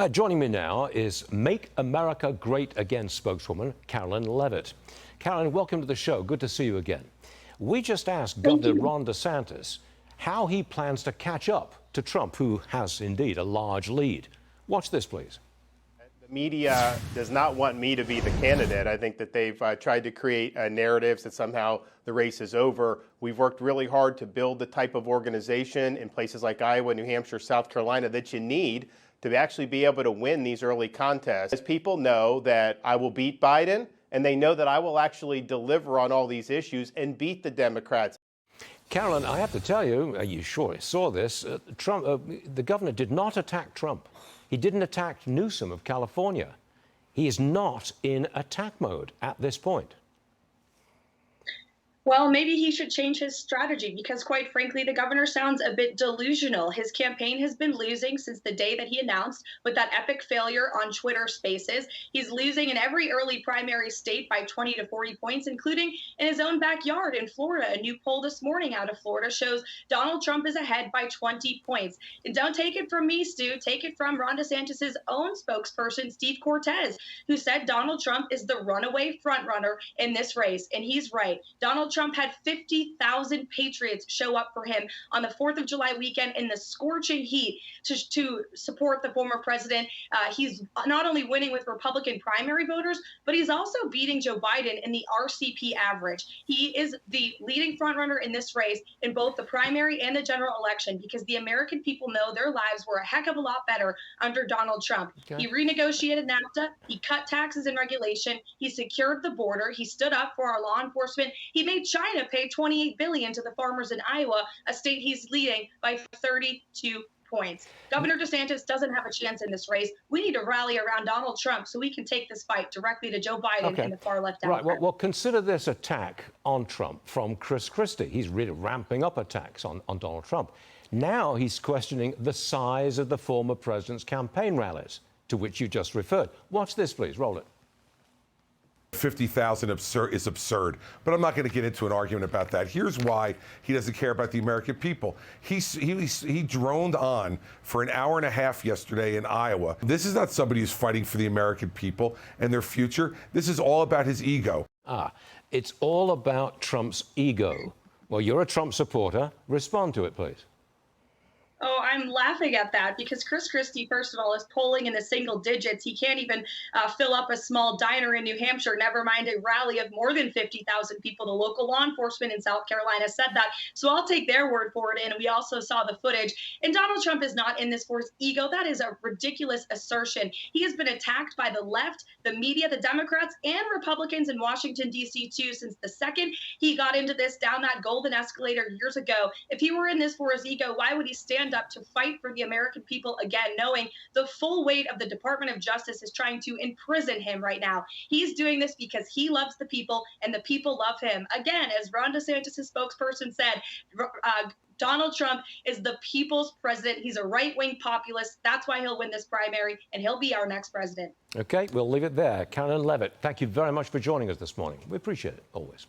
Joining me now is Make America Great Again spokeswoman Karoline Leavitt. Karoline, welcome to the show. Good to see you again. We just asked Governor Ron DeSantis how he plans to catch up to Trump, who has indeed a large lead. Watch this, please. The media does not want me to be the candidate. I think that they've tried to create narratives that somehow the race is over. We've worked really hard to build the type of organization in places like Iowa, New Hampshire, South Carolina that you need to actually be able to win these early contests. As people know that I will beat Biden, and they know that I will actually deliver on all these issues and beat the Democrats. Karoline, I have to tell you, you surely saw this, the governor did not attack Trump. He didn't attack Newsom of California. He is not in attack mode at this point. Well, maybe he should change his strategy because, quite frankly, the governor sounds a bit delusional. His campaign has been losing since the day that he announced with that epic failure on Twitter Spaces. He's losing in every early primary state by 20 to 40 points, including in his own backyard in Florida. A new poll this morning out of Florida shows Donald Trump is ahead by 20 points. And don't take it from me, Stu. Take it from Ron DeSantis' own spokesperson, Steve Cortez, who said Donald Trump is the runaway frontrunner in this race. And he's right. Donald Trump had 50,000 patriots show up for him on the 4th of July weekend in the scorching heat to support the former president. He's not only winning with Republican primary voters, but he's also beating Joe Biden in the RCP average. He is the leading frontrunner in this race in both the primary and the general election because the American people know their lives were a heck of a lot better under Donald Trump. Okay. He renegotiated NAFTA. He cut taxes and regulation. He secured the border. He stood up for our law enforcement. He made China pay $28 billion to the farmers in Iowa, a state he's leading by 32 points. Governor DeSantis doesn't have a chance in this race. We need to rally around Donald Trump so we can take this fight directly to Joe Biden and the far left Democrats. Right. Well, consider this attack on Trump from Chris Christie. He's really ramping up attacks on Donald Trump. Now he's questioning the size of the former president's campaign rallies, to which you just referred. Watch this, please. Roll it. 50,000 is absurd, but I'm not going to get into an argument about that. Here's why he doesn't care about the American people. He droned on for an hour and a half yesterday in Iowa. This is not somebody who's fighting for the American people and their future. This is all about his ego. It's all about Trump's ego. Well, you're a Trump supporter. Respond to it, please. Oh, I'm laughing at that because Chris Christie, first of all, is polling in the single digits. He can't even fill up a small diner in New Hampshire, never mind a rally of more than 50,000 people. The local law enforcement in South Carolina said that. So I'll take their word for it. And we also saw the footage. And Donald Trump is not in this for his ego. That is a ridiculous assertion. He has been attacked by the left, the media, the Democrats, and Republicans in Washington, D.C., too, since the second he got into this down that golden escalator years ago. If he were in this for his ego, why would he stand up to fight for the American people again, knowing the full weight of the Department of Justice is trying to imprison him right now? He's doing this because he loves the people and the people love him. Again, as Ron DeSantis' spokesperson said, Donald Trump is the people's president. He's a right-wing populist. That's why he'll win this primary, and he'll be our next president. Okay, we'll leave it there. Karoline Leavitt, thank you very much for joining us this morning. We appreciate it, always.